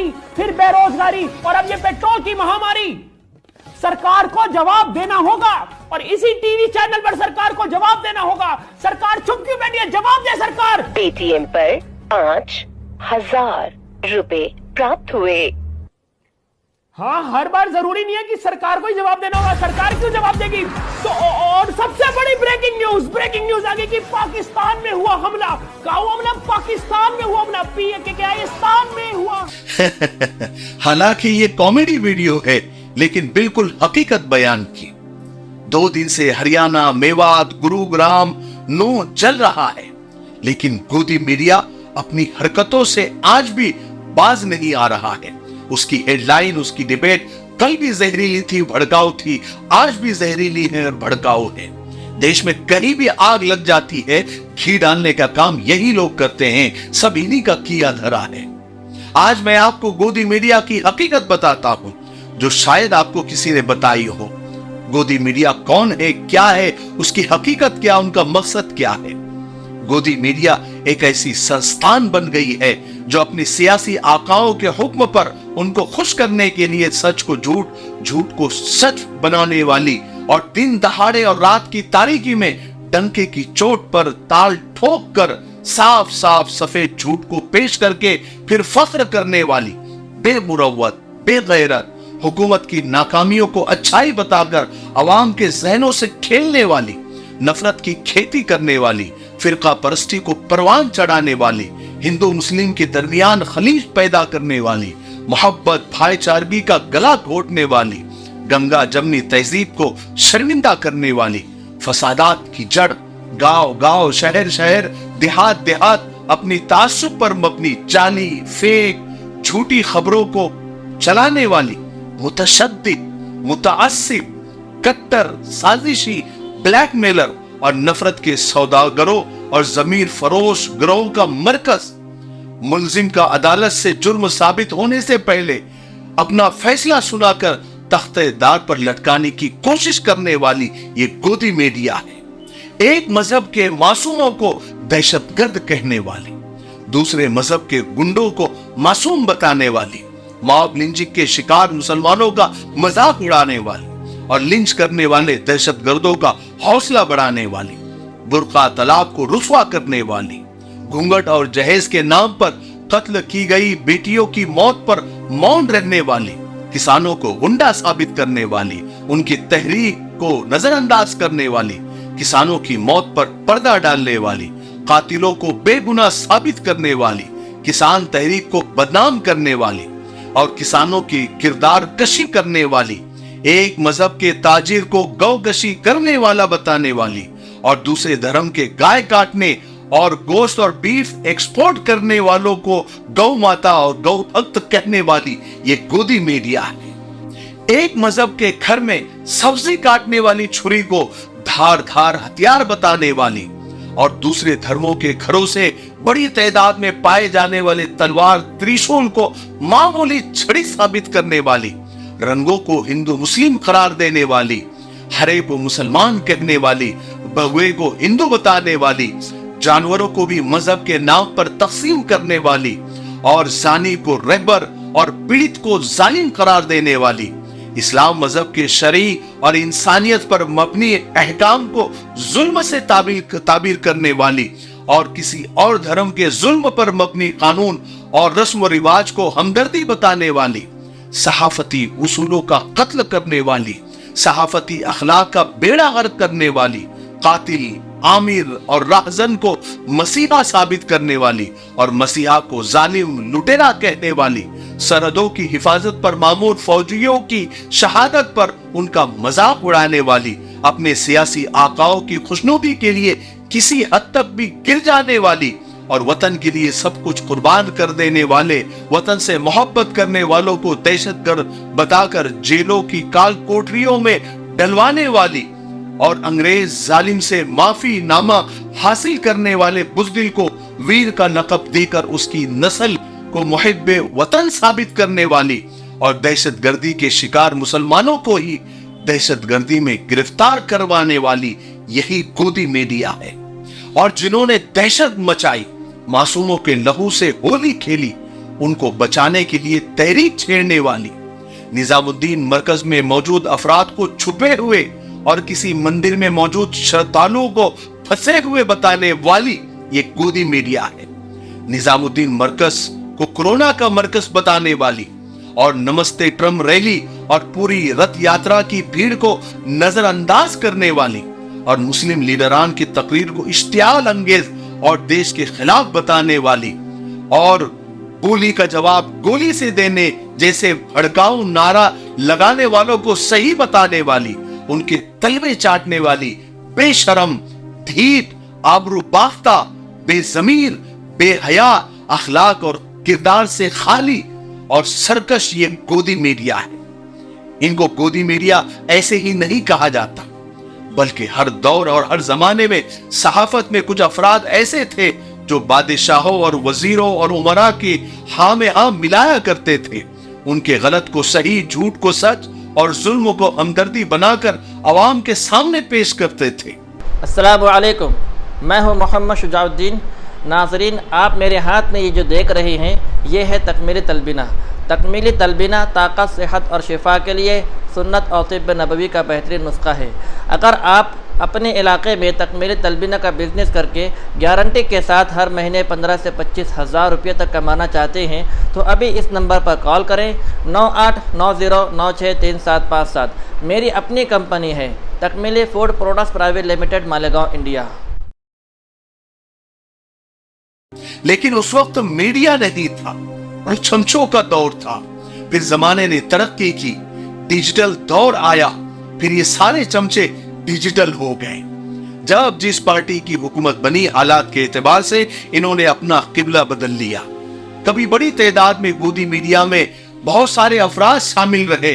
महंगाई, फिर बेरोजगारी और अब ये पेट्रोल की महामारी। सरकार को जवाब देना होगा और इसी टीवी चैनल पर सरकार को जवाब देना होगा। सरकार चुप क्यों बैठी है? जवाब दे सरकार। पेटीएम पर 5,000 रुपए प्राप्त हुए। हाँ, हर बार जरूरी नहीं है कि सरकार को ही जवाब देना होगा। सरकार क्यों जवाब देगी? तो और सबसे बड़ी ब्रेकिंग न्यूज आ गई कि पाकिस्तान में हुआ हमला। कहा हुआ हमला? पाकिस्तान में हुआ हमला, PKIस्तान में हुआ। हालांकि ये कॉमेडी वीडियो है, लेकिन बिल्कुल हकीकत बयान की। 2 दिन से हरियाणा, मेवात, गुरुग्राम नो चल रहा है, लेकिन गोदी मीडिया अपनी हरकतों से आज भी बाज नहीं आ रहा है। उसकी हेडलाइन, उसकी डिबेट कल भी जहरीली थी, भड़काऊ थी, आज भी जहरीली है और भड़काऊ है। देश में कहीं भी आग लग जाती है, घी डालने का काम यही लोग करते हैं, सब इन्हीं का किया धरा है। आज मैं आपको गोदी मीडिया की हकीकत बताता हूं, जो शायद आपको किसी ने बताई हो। गोदी मीडिया कौन है, क्या है, उसकी हकीकत क्या, उनका मकसद क्या है। गोदी मीडिया एक ऐसी संस्थान बन गई है जो अपनी सियासी आकाओं के हुक्म पर उनको खुश करने के लिए सच को झूठ, झूठ को सच बनाने वाली और दिन दहाड़े और रात की तारीकी में डंके की चोट पर ताल ठोक कर साफ साफ सफेद झूठ को पेश करके फिर फख्र करने वाली, बेमुरव्वत, बेगैरत, हुकूमत की नाकामियों को अच्छाई बताकर अवाम के जहनों से खेलने वाली, नफरत की खेती करने वाली, फिरका परस्ती को परवान चढ़ाने वाली, हिंदू मुस्लिम के दरमियान खलीज पैदा करने वाली, मोहब्बत भाईचारगी का गला घोटने वाली, गंगा जमनी तहजीब को शर्मिंदा करने वाली, फसादात की जड़ गांव गांव, शहर शहर, देहात देहात अपनी तासुब पर मबनी जाली, फेक, झूठी खबरों को चलाने वाली, मुतशद्दिद, मुतअस्सिब, कट्टर, साजिशी, ब्लैकमेलर और नफरत के सौदागरों और जमीर फरोश गिरोह का मरकज, मुलजिम का अदालत से जुर्म साबित होने से पहले अपना फैसला सुनाकर तख्तेदार पर लटकाने की कोशिश करने वाली ये गोदी मीडिया है। एक मजहब के मासूमों को दहशतगर्द कहने वाली, दूसरे मजहब के गुंडों को मासूम बताने वाली, मॉब लिंचिंग के शिकार मुसलमानों का मजाक उड़ाने वाली और लिंच करने वाले दहशतगर्दों का हौसला बढ़ाने वाली, बुर्का तलाक को रुस्वा करने वाली, घूंघट और जहेज के नाम पर कत्ल की गई बेटियों की मौत पर मौन रहने वाली, किसानों को गुंडा साबित करने वाली, उनकी तहरीक को नजरअंदाज करने वाली, किसानों की मौत पर पर्दा डालने वाली, कातिलों को बेगुनाह साबित करने वाली, किसान तहरीक को बदनाम करने वाली और किसानों की किरदार कशी करने वाली, एक मजहब के ताजिर को गौगशी करने वाला बताने वाली और दूसरे धर्म के गाय काटने और गोश्त और बीफ एक्सपोर्ट करने वालों को गौ माता और गौ भक्त कहने वाली ये गोदी मीडिया है। एक मजहब के घर में सब्जी काटने वाली छुरी को धार धार हथियार बताने वाली और दूसरे धर्मों के घरों से बड़ी तादाद में पाए जाने वाले तलवार त्रिशूल को मामूली छड़ी साबित करने वाली, रंगों को हिंदू मुस्लिम करार देने वाली, हरे को मुसलमान कहने वाली, भगवे को हिंदू बताने वाली, जानवरों को भी मजहब के नाम पर तकसीम करने वाली और जानी को रहबर और पीड़ित को जालिम करार देने वाली, इस्लाम मजहब के शरई और इंसानियत पर मबनी अहकाम को जुल्म से ताबीर करने वाली और किसी और धर्म के जुल्म पर मबनी कानून और रस्म रिवाज को हमदर्दी बताने वाली, सहाफती उसूलों का कत्ल करने वाली, सहाफती अखलाक का बेड़ा गर्क करने वाली, कातिल, आमिर और राहजन को मसीहा साबित करने वाली और मसीहा को जालिम लुटेरा कहने वाली, सरहदों की हिफाजत पर मामूर फौजियों की शहादत पर उनका मजाक उड़ाने वाली, अपने सियासी आकाओं की खुशनुदी के लिए किसी हद तक भी गिर जाने वाली और वतन के लिए सब कुछ कुर्बान कर देने वाले, वतन से मोहब्बत करने वालों को दहशतगर्द बताकर जेलों की काल कोठरियों में डलवाने वाली और अंग्रेज जालिम से माफी नामा हासिल करने वाले बुज़दिल को वीर का लक़ब देकर उसकी नस्ल को मुहिब्बे वतन साबित करने वाली और दहशतगर्दी के शिकार मुसलमानों को ही दहशतगर्दी में गिरफ्तार करवाने वाली यही गोदी मीडिया है। और जिन्होंने दहशत मचाई, मासूमों के लहू से होली खेली, उनको बचाने के लिए तहरीक छेड़ने वाली, निजामुद्दीन मरकज में मौजूद अफराद को छुपे हुए और किसी मंदिर में मौजूद श्रद्धालुओं को फंसे हुए बताने वाली ये गोदी मीडिया है। निजामुद्दीन मरकज को कोरोना का मरकज बताने वाली और नमस्ते ट्रम्प रैली और पूरी रथ यात्रा की भीड़ को नजरअंदाज करने वाली और मुस्लिम लीडरान की तकरीर को इश्तियाल अंगेज और देश के खिलाफ बताने वाली और गोली का जवाब गोली से देने जैसे भड़काऊ नारा लगाने वालों को सही बताने वाली, उनके तलवे चाटने वाली, बेशरम, ढीठ, आबरू बाफ्ता, बेजमीर, बेहया, अखलाक और किरदार से खाली और सरकश ये गोदी मीडिया है। इनको गोदी मीडिया ऐसे ही नहीं कहा जाता, बल्कि हर दौर और हर जमाने में सहाफत में कुछ अफराद ऐसे थे जो बादशाहों और वजीरों और उमरा के हाँ में हाँ मिलाया करते थे। उनके गलत को सही, झूठ को सच और जुल्म को हमदर्दी बनाकर अवाम के सामने पेश करते थे। अस्सलामु अलैकुम, मैं हूं मोहम्मद शुजाउद्दीन। नाज़रीन, आप मेरे हाथ में ये जो देख रहे हैं ये है तकमीली तलबीना। तकमीली तलबीना ताकत, सेहत और शिफा के लिए सुन्नत और तिब्ब नबवी का बेहतरीन नुस्खा है। अगर आप अपने इलाके में तकमीली तलबीना का बिज़नेस करके गारंटी के साथ हर महीने 15 से 25 हज़ार रुपये तक कमाना चाहते हैं तो अभी इस नंबर पर कॉल करें 9890963757। मेरी अपनी कंपनी है Takmeeli food products private limited, Malegaon, India. लेकिन उस वक्त मीडिया नहीं था और चमचों का दौर था। फिर जमाने ने तरक्की की, डिजिटल दौर आया, फिर ये सारे चमचे डिजिटल हो गए। जब जिस पार्टी की हुकूमत बनी, हालात के एतबार से इन्होंने अपना किबला बदल लिया। कभी बड़ी तादाद में गोदी मीडिया में बहुत सारे अफराद शामिल रहे,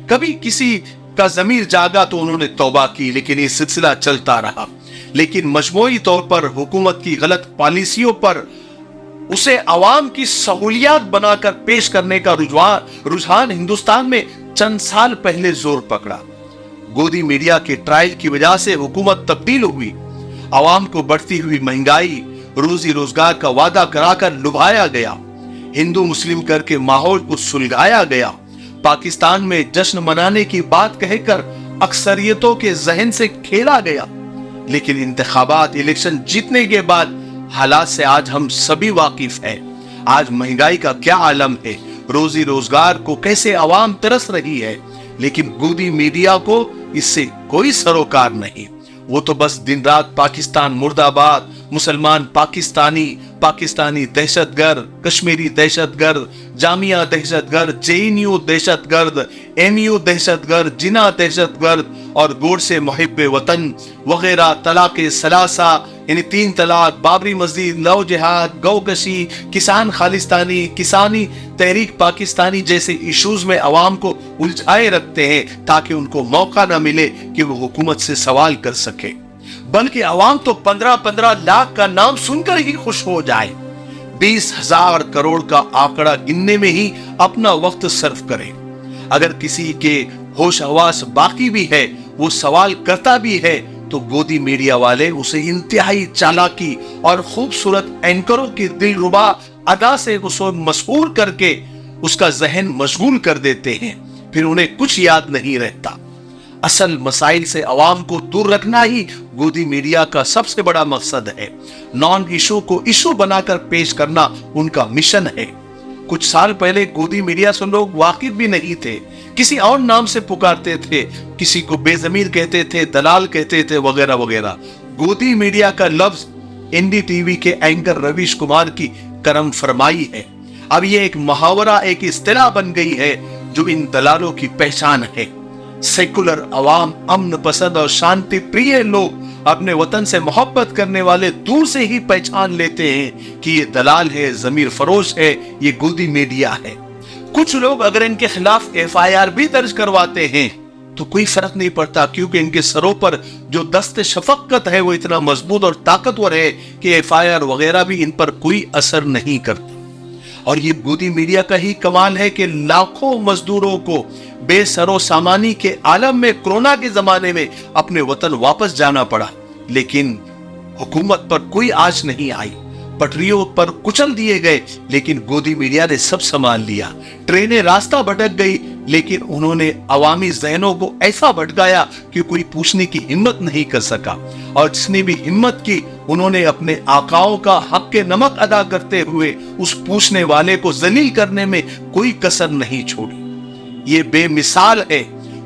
कभी किसी का ज़मीर जागा तो उन्होंने तौबा की, लेकिन ये सिलसिला चलता रहा। लेकिन मजमूई तौर पर हुकूमत की गलत पॉलिसियों पर उसे अवाम की सहूलियात बनाकर पेश करने का रुझान हिंदुस्तान में चंद साल पहले जोर पकड़ा। गोदी मीडिया के ट्रायल की वजह से हुकूमत तब्दील हुई। अवाम को बढ़ती हुई महंगाई, रोजी रोजगार का वादा कराकर लुभाया गया, हिंदू मुस्लिम करके माहौल को सुलगाया गया, पाकिस्तान में जश्न मनाने की बात कहकर अक्सरियतों के जहन से खेला गया। लेकिन इंतखाबात, इलेक्शन जीतने के बाद हालात से आज हम सभी वाकिफ हैं। आज महंगाई का क्या आलम है, रोजी रोजगार को कैसे अवाम तरस रही है, लेकिन गोदी मीडिया को इससे कोई सरोकार नहीं। वो तो बस दिन रात पाकिस्तान मुर्दाबाद, मुसलमान पाकिस्तानी, पाकिस्तानी दहशतगर्द, कश्मीरी दहशतगर्द, जामिया दहशतगर्द, JNU दहशतगर्द, MU दहशतगर्द, जिना दहशतगर्द और गोड से मुहिब्बे वतन वगैरह, तलाक़े सलासा यानी 3 तलाक, बाबरी मस्जिद, लव जिहाद, गौकशी, किसान खालिस्तानी, किसानी तहरीक पाकिस्तानी जैसे इश्यूज में अवाम को उलझाए रखते हैं ताकि उनको मौका न मिले कि वो हुकूमत से सवाल कर सके। बल्कि अवाम तो 15-15 लाख का नाम सुनकर ही खुश हो जाए, 20,000 करोड़ का आंकड़ा गिनने में ही अपना वक्त सर्फ करे। अगर किसी के होश हवास बाकी भी है, वो सवाल करता भी है, तो गोदी मीडिया वाले उसे इंतहाई चालाकी और खूबसूरत एंकरों की दिलरुबा अदा से उसे मशहूर करके उसका जहन मशगूल कर देते हैं। फिर उन्हें कुछ याद नहीं रहता। असल मसाइल से अवाम को दूर रखना ही गोदी मीडिया का सबसे बड़ा मकसद है। नॉन इशू को इशू बनाकर पेश करना उनका मिशन है। कुछ साल पहले गोदी मीडिया से लोग वाकिफ भी नहीं थे, किसी और नाम से पुकारते थे, किसी को बेजमीर कहते थे, दलाल कहते थे वगैरह वगैरह। गोदी मीडिया का लफ्ज NDTV के एंकर रवीश कुमार की करम फरमाई है। अब ये एक मुहावरा, एक इस्तिलाह बन गई है जो इन दलालों की पहचान है। सेकुलर अवाम, अमन पसंद और शांति प्रिय लोग, अपने वतन से मोहब्बत करने वाले दूर से ही पहचान लेते हैं कि ये दलाल है, जमीर फरोश है, ये गोदी मीडिया है। कुछ लोग अगर इनके खिलाफ FIR भी दर्ज करवाते हैं तो कोई फर्क नहीं पड़ता, क्योंकि इनके सरों पर जो दस्त शफकत है वो इतना मजबूत और ताकतवर है कि FIR वगैरह भी इन पर कोई असर नहीं करता। और ये गोदी मीडिया का ही कमाल है कि लाखों मजदूरों को बेसरो सामानी के आलम में कोरोना के जमाने में अपने वतन वापस जाना पड़ा, लेकिन हुकूमत पर कोई आंच नहीं आई। पटरियों पर कुचल दिए गए, लेकिन गोदी मीडिया ने सब संभाल लिया। ट्रेनें रास्ता भटक गई, लेकिन उन्होंने अवामी ज़हनों को ऐसा भटकाया कि कोई पूछने की हिम्मत नहीं कर सका, और जिसने भी हिम्मत की उन्होंने अपने आकाओं का हक के नमक अदा करते हुए उस पूछने वाले को जलील करने में कोई कसर नहीं छोड़ी। ये बेमिसाल है,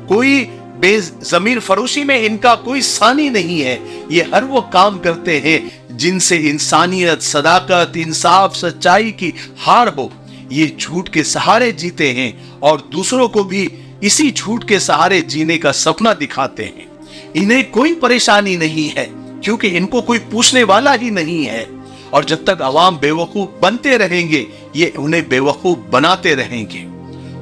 कोई बेज़मीर फरोशी में इनका कोई सानी नहीं है। ये हर वो काम करते हैं जिनसे इंसानियत, सदाकत, इंसाफ, सच्चाई की हार हो। ये झूठ के सहारे जीते हैं और दूसरों को भी इसी झूठ के सहारे जीने का सपना दिखाते हैं। इन्हें कोई परेशानी नहीं है क्योंकि इनको कोई पूछने वाला ही नहीं है, और जब तक अवाम बेवकूफ बनते रहेंगे ये उन्हें बेवकूफ बनाते रहेंगे।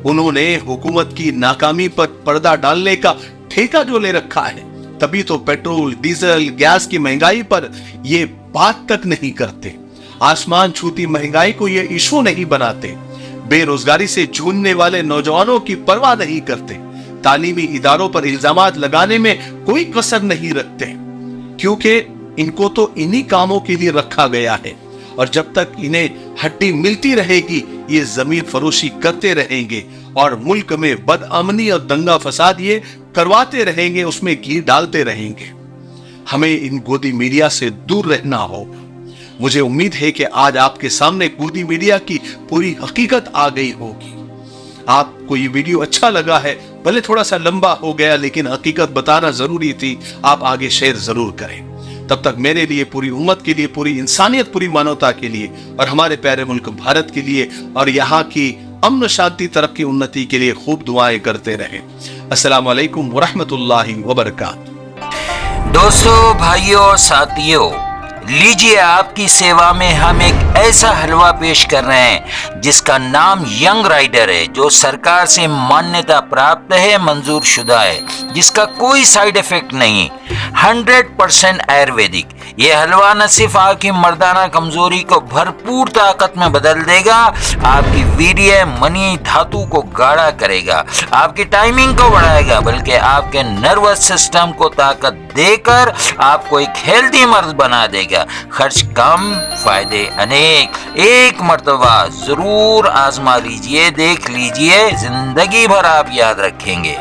उन्होंने हुकूमत की नाकामी पर पर्दा डालने का ठेका जो ले रखा है, तभी तो पेट्रोल, डीजल, गैस की महंगाई पर ये बात तक नहीं करते। आसमान छूती महंगाई को ये इशू नहीं बनाते। बेरोजगारी से जूझने वाले नौजवानों की परवाह नहीं करते। तालीमी इदारों पर इल्जामात लगाने में कोई कसर नहीं रखते, क्योंकि इनको तो इन्हीं कामों के लिए रखा गया है, और जब तक इन्हें हड्डी मिलती रहेगी ये जमीन फरोशी करते रहेंगे और मुल्क में बदअमनी और दंगा फसाद ये करवाते रहेंगे, उसमें घी डालते रहेंगे। हमें इन गोदी मीडिया से दूर रहना होगा। मुझे उम्मीद है कि आज आपके सामने गोदी मीडिया की पूरी हकीकत आ गई होगी। आपको ये वीडियो अच्छा लगा है, भले थोड़ा सा लंबा हो गया, लेकिन हकीकत बताना जरूरी थी। आप आगे शेयर जरूर करें। तब तक मेरे लिए, पूरी उम्मत के लिए, पूरी इंसानियत, पूरी मानवता के लिए और हमारे प्यारे मुल्क भारत के लिए और यहाँ की अमन, शांति, तरक्की, उन्नति के लिए खूब दुआएं करते रहें। अस्सलाम वालेकुम वरहमतुल्लाहि वबरकातुहू। दोस्तों, भाइयों और साथियों, लीजिए आपकी सेवा में हम एक ऐसा हलवा पेश कर रहे हैं जिसका नाम यंग राइडर है, जो सरकार से मान्यता प्राप्त है, मंजूर शुदा है, जिसका कोई साइड इफेक्ट नहीं, 100% आयुर्वेदिक। ये हलवा न सिर्फ आपकी मर्दाना कमजोरी को भरपूर ताकत में बदल देगा, आपकी वीर्य, मनी, धातु को गाढ़ा करेगा, आपकी टाइमिंग को बढ़ाएगा, बल्कि आपके नर्वस सिस्टम को ताकत देकर आपको एक हेल्दी मर्द बना देगा। खर्च कम, फायदे अनेक। एक मर्तबा जरूर आजमा लीजिए, देख लीजिए, जिंदगी भर आप याद रखेंगे।